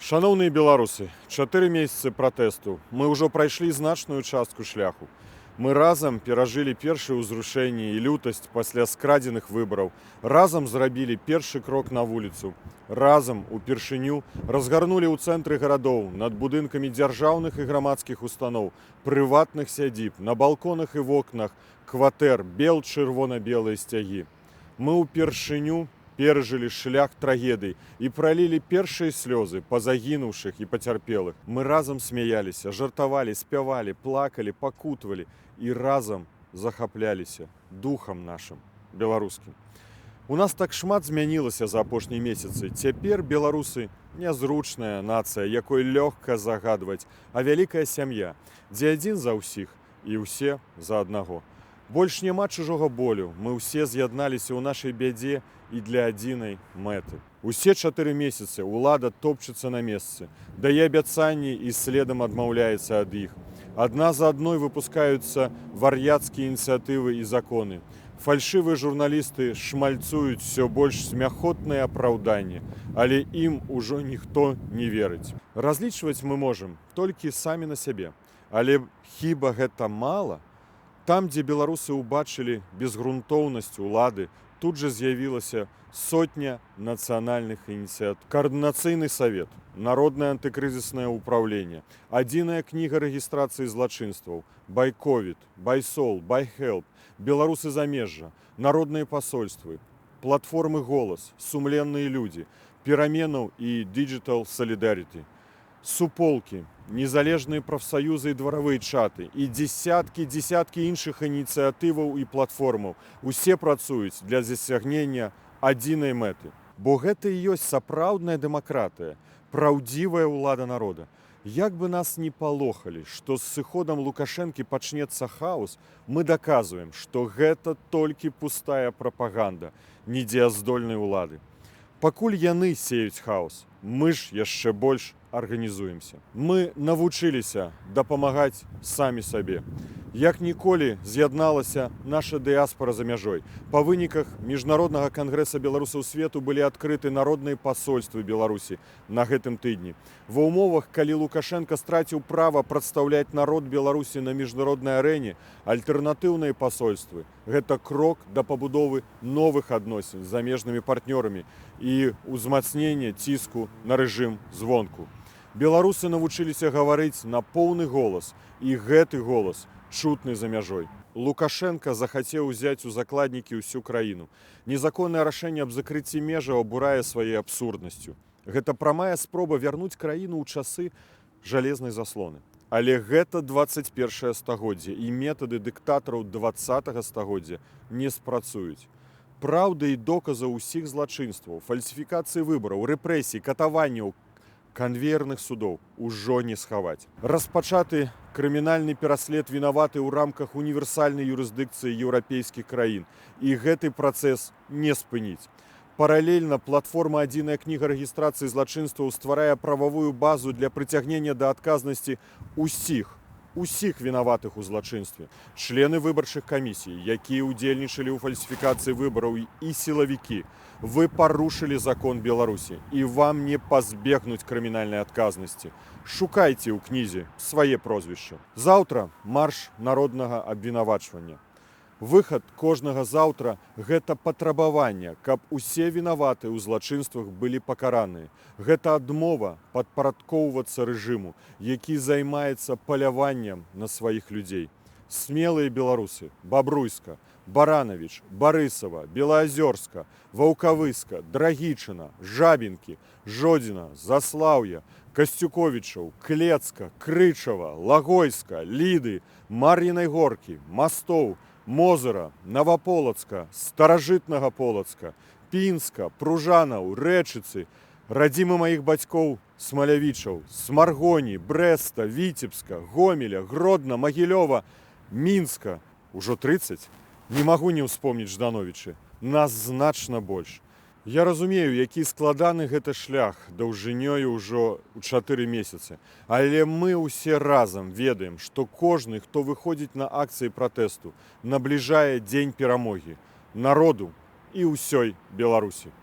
Шановні беларусы, 4 месяцы пратэсту. Мы ўжо прайшлі значную частку шляху. Мы разам перажылі першыя ўзрушэнні і лютасць пасля скрадзеных выбараў. Разам зрабілі першы крок на вуліцу. Разам упершыню разгарнулі ў цэнтры гарадоў над будынкамі дзяржаўных і грамадскіх устаноў, прыватных сядзіб, на балконах і вокнах кватэр бел-чырвона-белыя сцягі. Мы упершыню перажылі шлях трагедый і пралілі першыя слёзы па загінуўшых і пацярпелых. Мы разам смяяліся, жартавалі, спявалі, плакалі, пакутвалі і разам захапляліся духам нашым беларускім. У нас так шмат змянілася за апошнія месяцы. Цяпер беларусы нязручная нацыя, якой лёгка загадваць, а вялікая сям'я, дзе адзін за ўсіх і ўсе за аднаго. Больш няма чужога болю, мы ўсе з'ядналіся ў нашай бядзе і для адзінай мэты. Усе 4 месяцы ўлада топчацца на месцы, дае абяцанні і следам адмаўляецца ад іх. Адна за адной выпускаюцца вар'яцкія ініцыятывы і законы. Фальшывыя журналісты шмальцуюць усё больш смяхотныя апраўданні, але ім ужо ніхто не верыць. Разлічваць мы можам толькі самі на сябе. Але хіба гэта мала? Там, дзе беларусы ўбачылі безгрунтоўнасць улады, тут жа з'явілася сотня нацыянальных ініцыятыў. Координацыйны савет, народнае антыкрызіснае ўпраўленне, адзіная кніга рэгістрацыі злачынстваў, байковід, байсол, байхелп, беларусы замежжа, народныя пасольствы, платформы голас, сумленныя людзі, пераменаў і digital solidarity, суполкі, незалежныя прафсаюзы і дваравыя чаты і дзесяткі іншых ініцыятываў і платформаў. Усе працуюць для дасягнення адзінай мэты. Бо гэта і ёсць сапраўдная дэмакратыя, праўдзівая ўлада народа. Як бы нас не палохалі, што з сыходам Лукашэнкі пачнецца хаос, мы даказваем, што гэта толькі пустая прапаганда недзеяздольнай улады. Пакуль яны сеюць хаос, мы ж яшчэ больш арганізуемся. Мы навучыліся дапамагаць самі сабе. Як ніколі з'ядналася наша дыяспара за мяжой. Па выніках міжнароднага кангрэса беларусаў свету былі адкрыты народныя пасольствы Беларусі на гэтым тыдні. Ва ўмовах, калі Лукашенко страціў права прадстаўляць народ Беларусі на міжнароднай арэне, альтэрнатыўныя пасольствы – гэта крок да пабудовы новых адносін з замежнымі партнёрамі і ўзмацнення ціску на рэжым звонку. Беларусы навучыліся гаварыць на поўны голас, і гэты голас чутны за мяжой. Лукашенко захацеў узяць у закладнікі ўсю краіну. Незаконнае рашэнне аб закрыцці межаў абурае сваёй абсурднасцю. Гэта прамая спроба вярнуць краіну ў часы жалезнай заслоны. Але гэта 21 стагоддзе, і метады дыктатараў 20 стагоддзя не спрацуюць. Праўды і доказаў усіх злачынстваў, фальсіфікацыі выбараў, рэпрэсій, катаванняў, канвеерных судоў ужо не схаваць. Распачаты крымінальны пераслед вінаваты ў рамках універсальнай юрысдыкцыі еўрапейскіх краін. І гэты працэс не спыніць. Паралельна платформа «Адзіная кніга рэгістрацыі злачынстваў» стварае прававую базу для прыцягнення да адказнасці усіх вінаватых у злачынстве. Члены выбарчых камісій, якія ўдзельнічалі ў фальсіфікацыі выбараў, і сілавікі. Вы парушылі закон Беларусі, і вам не пазбегнуць крымінальнай адказнасці. Шукайце ў кнізе свае прозвішчы. Заўтра марш народнага абвінавачвання. Выхад кожнага заўтра – гэта патрабаванне, каб усе вінаваты ў злачынствах былі пакараныя. Гэта адмова падпарадкоўвацца рэжыму, які займаецца паляваннем на сваіх людзей. Смелыя беларусы – Бабруйска, Баранавіч, Барысава, Белаазёрска, Ваўкавыска, Драгічына, Жабінкі, Жодзіна, Заслаўя, Касцюковічаў, Клецка, Крычава, Лагойска, Ліды, Мар'інай Горкі, Мастоў, Мозыра, Наваполацка, Старажытнага Полацка, Пінска, Пружанаў, Рэчыцы, радзімы маіх бацькоў Смалявічаў, Смаргоні, Брэста, Віцебска, Гомеля, Гродна, Магілёва, Мінска. Ужо 30? Не магу не ўспомніць Ждановічы. Нас значна больш. Я разумею, які складаны гэта шлях даўжынёю ўжо ў 4 месяцы. Але мы ўсе разам ведаем, што кожны, хто выходзіць на акцыі пратэсту, набліжае дзень перамогі народу і ўсёй Беларусі.